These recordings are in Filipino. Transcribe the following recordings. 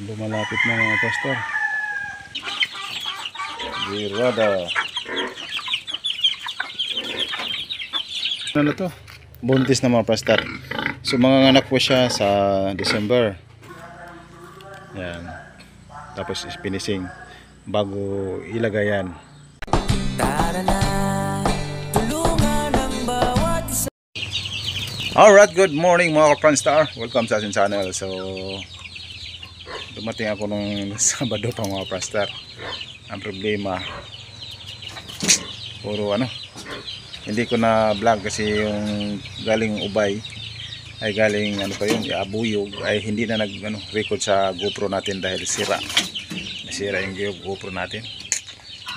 Lumalapit na mga pastor. Birada. Ano to? Buntis na mga pastor. So mga anak po siya sa December. Yan. Tapos finishing bago ilagay yan. Alright, good morning mga ka-Franstar. Welcome sa ating channel. So dumating ako nung Sabado pa mga Franstar. Ang problema, puro hindi ko na vlog kasi yung galing Ubay ay galing Abuyog ay hindi na record sa GoPro natin dahil nasira yung GoPro natin.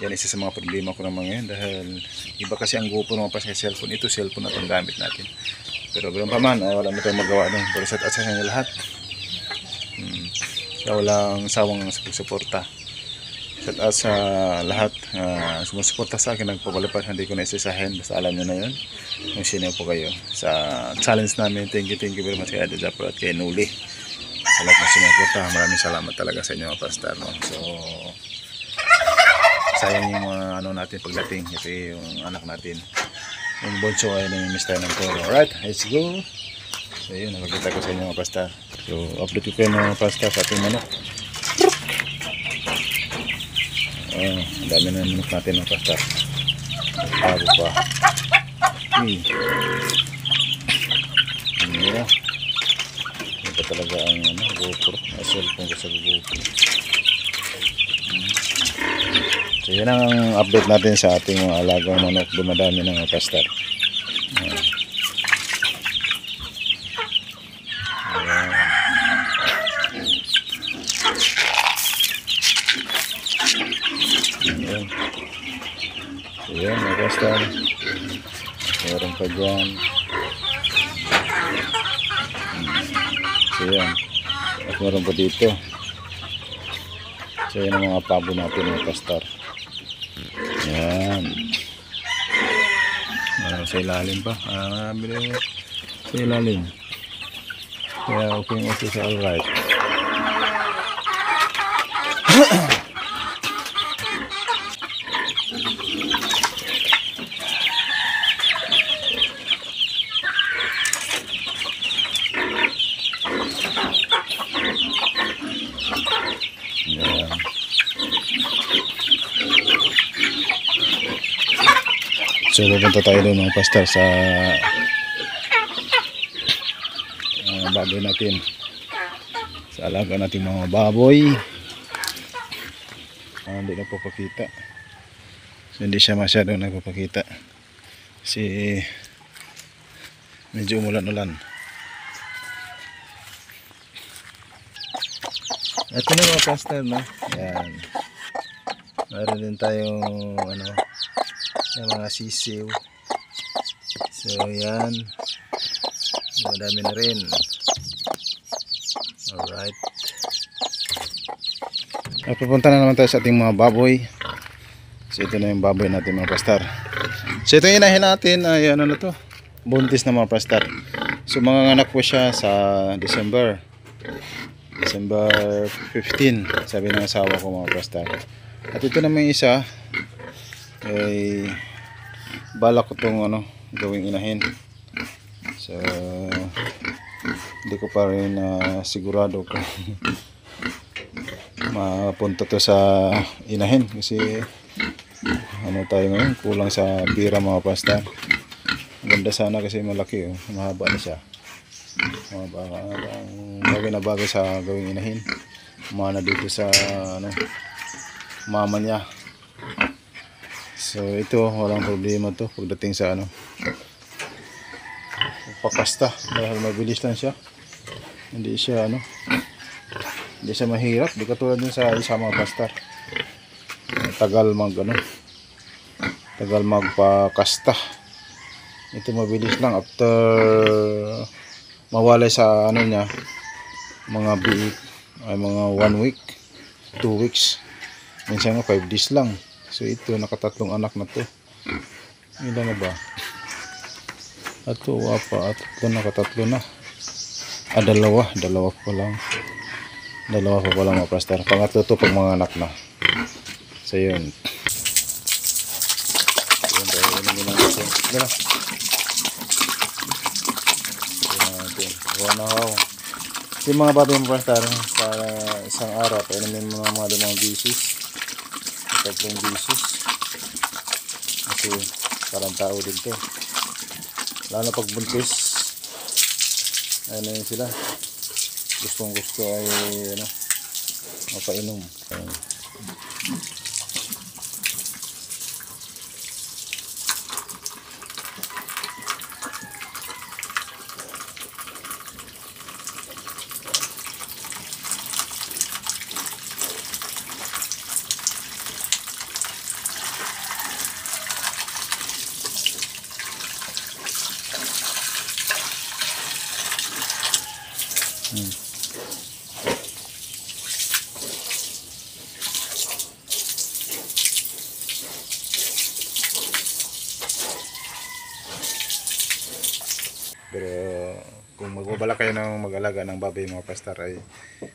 Yan isa sa mga problema ko naman ngayon dahil iba kasi ang GoPro naman pa sa cellphone. Ito cellphone na itong gamit natin, pero ganoon pa man wala na tayong magawa doon. Pero shout out sa kanya lahat, sa walang sawang suporta. Shout out sa lahat sumusuporta sa akin, nagpapalipad, hindi ko na isasahin, basta alam nyo na yun kung sino po kayo sa challenge namin. Thank you very much kay Ate Japro at kay Nuli sa lahat na sumuporta. Maraming salamat talaga sa inyo mga pastor, no? So sayang yung mga natin pagdating, ito yung anak natin, yung bonso ay namimiss tayo ng toro. Alright, let's go. So yun, nakakita ko sa inyo mga pastor. So update ko kayo mga pastor sa ating manok. Ang dami na manok natin mga pastor. Bago pa. Ito pa talaga ang GoPro. Cellphone ko sa GoPro. So yun ang update natin sa ating mga alagang manok. Dumadami ng mga pastor. Ayan, mga pastor. Meron pa dyan. So yan. At meron pa dito. So yan ang mga pabo natin mga pastor. Yan. Sa ilalim pa. Marami rin sa ilalim. Kaya okay sa alright. So pupunta tayo doon mga pastor sa baboy natin, sa alaga natin mga baboy. Hindi nagpapakita, so hindi siya masyadong nagpapakita kasi medyo umulan-ulan. Ito na mga pastor, no? Yan, meron din tayong yung mga sisiw. So yan, madami na rin. Alright, pupunta na naman tayo sa ating mga baboy. So ito na yung baboy natin mga pastor. So ito yung inahin natin ay na to, buntis na mga pastor. So mga anak po siya sa December 15, sabi ng asawa ko mga pastor. At ito naman yung isa ay balak ko itong gawing inahin. So hindi ko pa rin sigurado kung mapunta to sa inahin kasi tayo ngayon, kulang sa pira mga pastor. Ganda sana kasi malaki, mahaba na siya. Bagay na bagay sa gawing inahin. Mana dito sa mama niya. So ito walang problema to pagdating sa pakasta dahil mabilis lang siya. Hindi siya mahirap, di katulad din sa isa mga pastor. Tagal magpakasta. Ito mabilis lang, after mawalay sa niya mga biik ay mga 1 week, 2 weeks, minsan nga 5 days lang. So ito nakatatlong anak na to. Ilan na ba? Ato wapa at ito nakatatlo na. Dalawa pa lang. Dalawa pa lang mga pastor. Pangatlo to pag mga anak na. So yun. Yun tayo inumin lang ito. Gano'n. Wow. Yung mga baboy mga pastor, sa isang araw, painumin mo ng mga 5 bisis. 3 bisis. Kasi parang tao din to. Lalo pag buntis, ayun na yun sila. Gustong gusto ay ano, mapainom. Pero kung magbabala kayo ng mag-alaga ng baboy mga pastor ay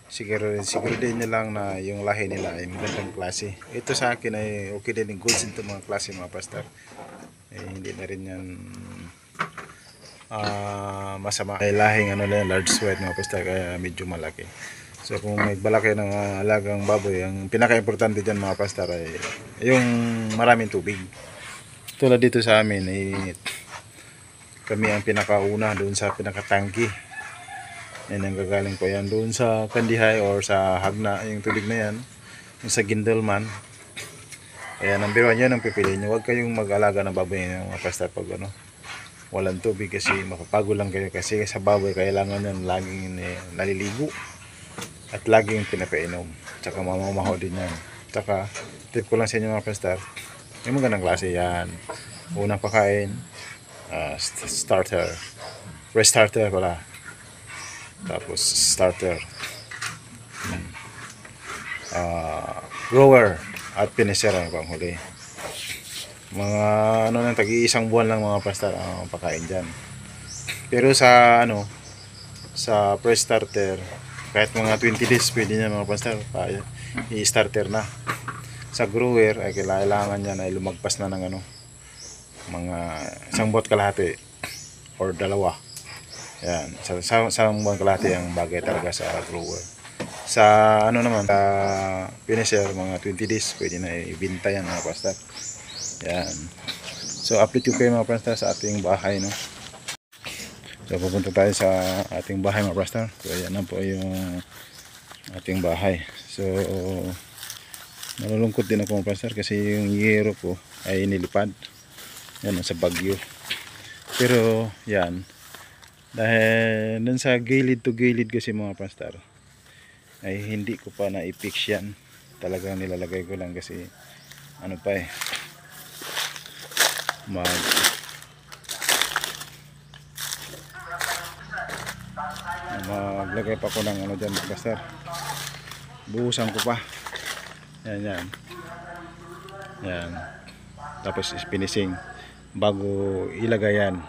siguro din nyo lang na yung lahi nila ay magandang klase. Ito sa akin ay okay din yung goods into mga klase mga pastor. Hindi na rin yan masama. Ay lahing ano lang, large sweat mga pastor, kaya medyo malaki. So kung magbala kayo ng alagang baboy, ang pinaka-importante dyan mga pastor ay yung maraming tubig. Tulad dito sa amin ay kami ang pinakauna doon sa pinakatangki. Yan ang gagaling po yan doon sa Kandihay or sa Hagna, yung tubig na yan, yung sa Gindelman. Kaya number 1 yan ang pipiliin nyo. Huwag kayong mag-alaga ng baboy mga pastor pag ano, walang tubig kasi mapapago lang kayo. Kasi sa baboy kailangan yan laging naliligo at laging pinapainom. Tsaka mamamaho din yan. Tsaka tip ko lang sa inyo mga pastor, yung magandang klase yan. Unang pakain, starter, restarter pala, tapos starter, grower at finisher ang panghuli. Mga ano nang tag-iisang buwan lang mga pastor ang pakain dyan. Pero sa ano, sa pre-starter kahit mga 20 days pwede niya mga pastor i-starter na. Sa grower ay kailangan niya na lumagpas na ng ano, mga 1 buwan kalahati or 2. Yan, sa 1 buwan kalahati ang bagay talaga sa grower. Sa ano naman, sa finisher mga 20 days pwede na ibenta yan mga pastor. Yan. So update ko kayo mga pastor sa ating bahay, no. So pupunta tayo sa ating bahay mga pastor. So yan na po yung ating bahay. So nalulungkot din ako mga pastor kasi yung yero ko ay nilipad. Yan, sa Bagyo. Pero yan, dahil dun sa gilid to gilid kasi mga pastor ay hindi ko pa na-fix yan. Talagang nilalagay ko lang kasi ano pa maglagay pa ko ng ano dyan mga pastor. Buhusan ko pa. Yan. Tapos finishing bago ilagay yan.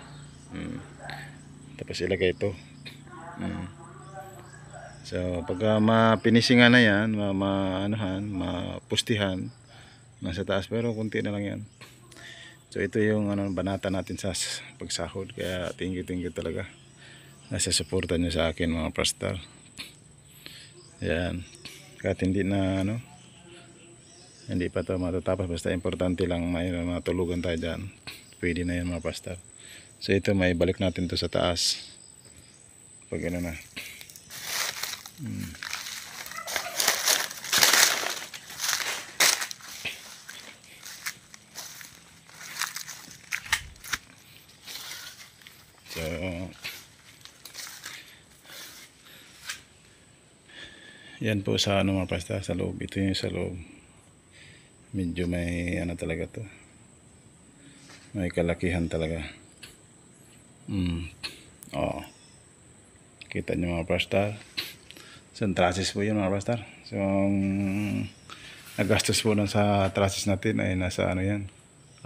Tapos ilagay ito. So pagka ma-finishingan na yan, mapustihan nasa taas, pero kunti na lang yan. So ito yung ano, banata natin sa pagsahod. Kaya thank you talaga nasa suporta nyo sa akin mga pastor. Yan, kahit hindi na ano, hindi pa ito matatapos, basta importante lang may matulugan tayo dyan, pwede na yan mga pastor. So ito, may balik natin to sa taas pag ano na. So yan po sa ano mga pastor, sa loob. Ito yung sa loob, medyo may ano talaga to, may kalakihan talaga. Kita nyo mga pastor. So trusses po yun mga pastor. So nagastos po lang sa trusses natin ay nasa ano yan,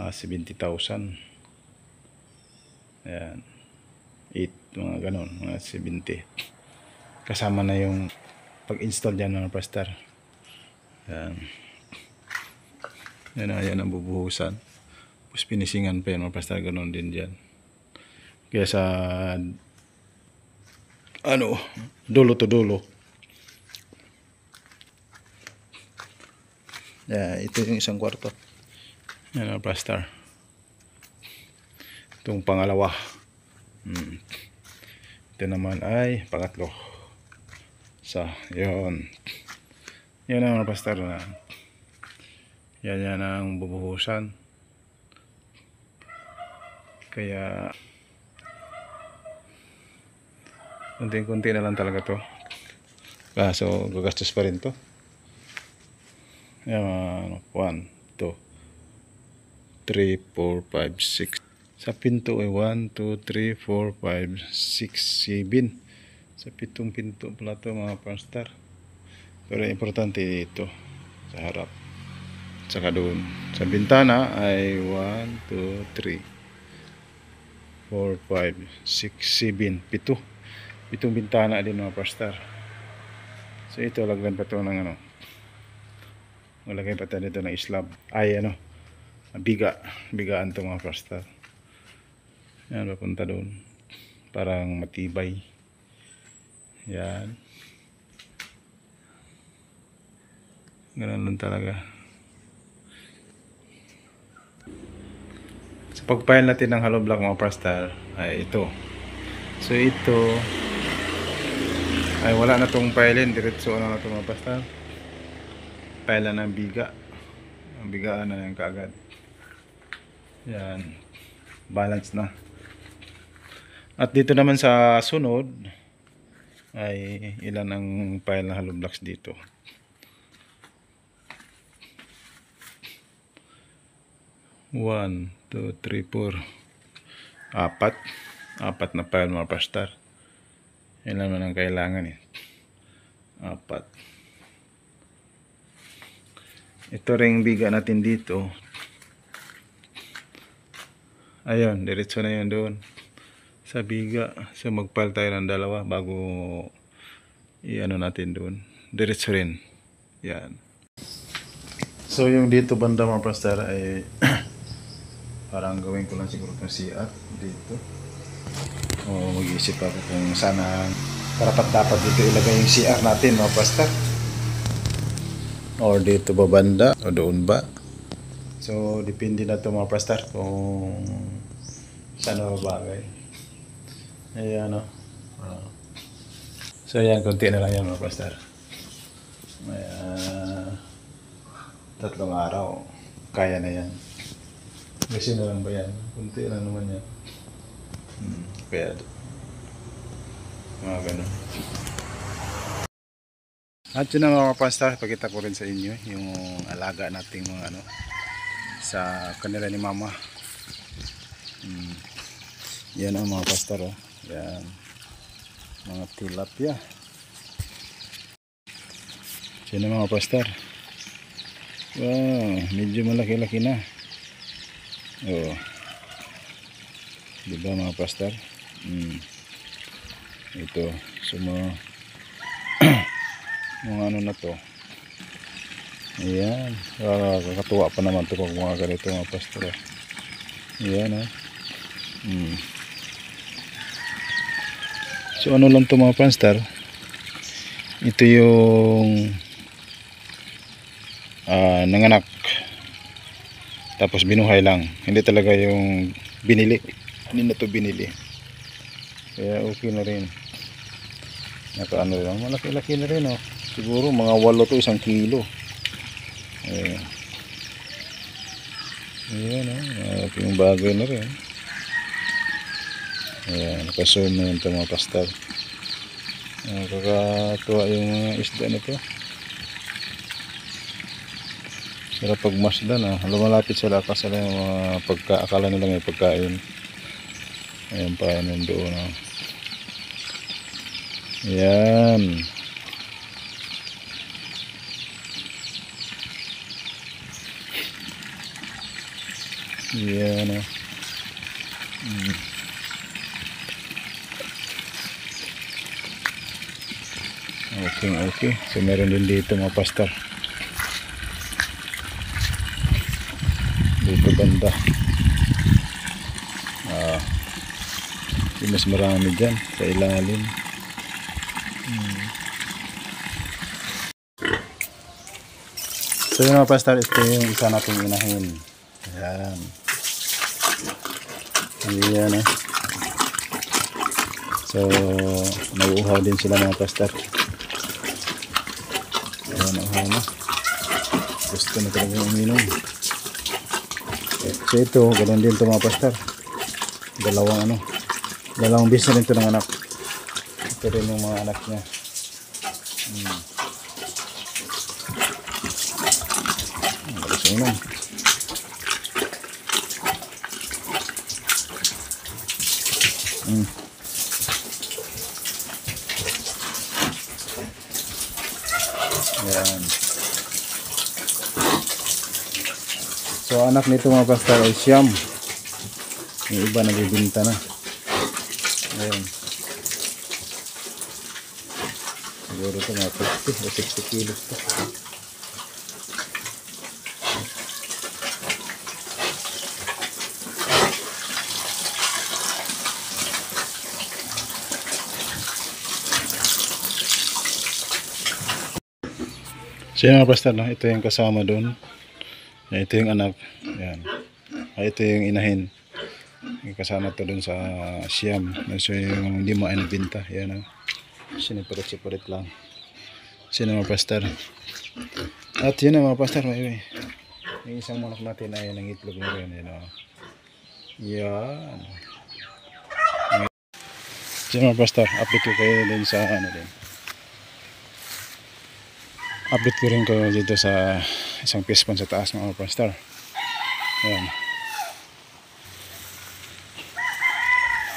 70,000. Ayan, 8 mga ganon, mga 70. kasama na yung pag-install dyan mga pastor. Yan. Yan ang bubuhusan. Tapos pinisingan pa yan mga pastor, ganoon din dyan. Kaya sa dulo to dulo. Ito yung isang kwarto. Yan mga pastor. Itong pangalawa. Ito naman ay pangatlo. So, yun. Yan ang mga pastor na. Yan ang bubuhusan. Kaya kunti-kunti na lang talaga to. Kaso gagastos pa rin to. Yan, 1, 2, 3, 4, 5, 6. Sa pinto ay 1, 2, 3, 4, 5, 6, 7. Sa 7 pinto pala to mga pastor. Pero importante dito sa harap. Saka doon. Sa bintana ay 1, 2, 3. 4, 5, 6, 7, 7. 7 bintana din mga pastor. So ito lagyan pa to ng Malagyan pa tayo dito ng slab. Bigaan to mga pastor. Yan, papunta doon. Parang matibay. Yan. Ganun lang talaga. Sa pag-file natin ng hollow block mga pastor ay ito. So ito ay wala na tong filein, diretso na ito mga pastor. File na ng biga. Ang bigaan na yan kaagad. Yan. Balance na. At dito naman sa sunod ay ilan ang file na hollow blocks dito. One, 2, 3, 4. Apat na file mga pastor. Yan naman ang kailangan eh. 4. Ito ring biga natin dito. Ayun, diretso na yun doon. Sa biga. So mag-file tayo ng 2 bago i-ano natin doon. Diretso rin. Yan. So yung dito banda mga pastor ay parang gawin ko lang siguro ng CR dito. O mag-iisip ako kung sana karapat-dapat dito ilagay yung CR natin mga pastor. Or dito ba banda o doon ba. So depende na ito mga pastor kung saan na bagay. Ayan o. So ayan, konti na lang yan mga pastor. Ayan. 3 araw. Kaya na yan. Kasi na lang ba yan? Kunti lang naman yan. Kaya mga ganun. At yun na mga pastor, pakita ko rin sa inyo yung alaga nating mga sa kanila ni mama. Yan ang mga pastor oh. Yan. Mga tilapia. Yan ang mga pastor. Wow, medyo malaki-laki na. Oh. Diba mga pastor? Ito, so mga na to. Ayan, kakatuwa pa naman ito pag mga ganito mga pastor. Ayan So ano lang ito mga pastor, ito yung nanganak tapos binuhay lang, hindi talaga yung binili. Hindi na ito binili, kaya okay na rin. Nakaano lang, malaki-laki na rin siguro mga 8 to 1 kilo. Ayan yung bagay na rin. Ayan, nakazoom na yun ito mga pastor. Kakatuwa yung mga isda na ito. Sila pagmasdan lumalapit sila kasi yung mga akala nila may pagkain. Ayan pa yun doon Ayan. Ayan Okay. So meron din dito mga pastor. Dito banda. Mas marami dyan sa ilalim. So yun mga pastor, ito yung isa nating inahin. Ayan. Ayan eh. So nag-uhaw din sila mga pastor. Ayan, uhaw na. Gusto na talagang uminom. So ito, ganoon din ito mga pastor. Dalawang bis na rin ito ng anak. Ito rin yung mga anak niya. Bagus uminom. Ayan. So anak nito mga pastor ay siyam. Yung iba nagbibinta na. Ayan. Siguro ito mga 50 o 60 kilos ito. So yun mga pastor, no? Ito yung kasama doon. Ito yung anak. Ayan. Ito yung inahin. Yung kasama to doon sa siyam. So yung hindi mo ay nabinta. Ayan o. Siniparit-siparit lang. So yun mga pastor. At yun na mga pastor. May isang manok natin ay nangitlog na rin. Ayan o. Yan. So yun mga pastor. Update ko kayo din sa ano din. Update ko rin kayo dito sa isang fish pond sa taas mga pastor. Ayan.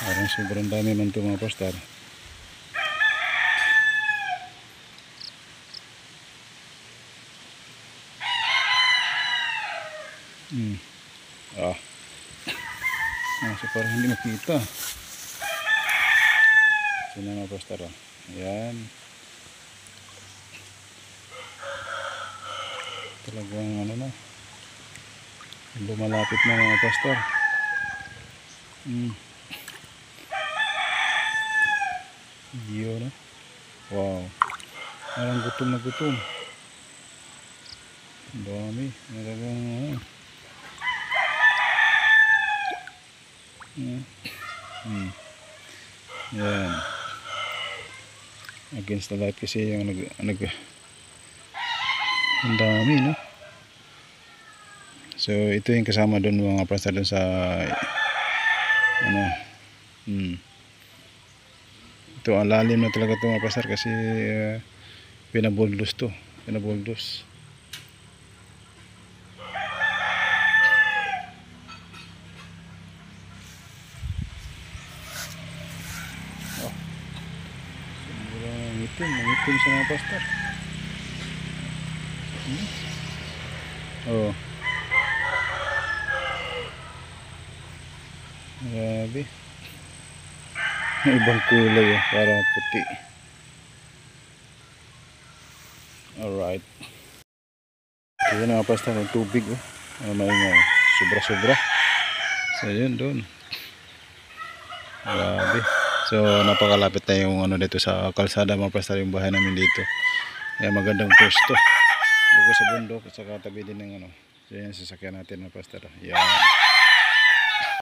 Parang sobrang dami man ito mga pastor. So parang hindi makita. Sino mga pastor. Ayan. Talagang ano na, lumalapit na mga pastor. Yun na. Wow, parang gutom na gutom. Dami talagang yan, against the light kasi yung ang dami, no? So ito yung kasama doon mga pastor doon sa ano, ito ang lalim na talaga ito mga pastor kasi pinabuldos. Nangitim sa mga pastor. Oh. Grabe. Ibang kulay parang puti. Alright. Kaya na pastor ng tubig maingay. Sobra. So yun doon. Grabe. So napakalapit na yung ano dito sa kalsada mga pastor, yung bahay namin dito. Kaya magandang pwesto. Buko sa bundok at saka tabi din ng ano. So yan sasakyan natin mga pastor. Yan.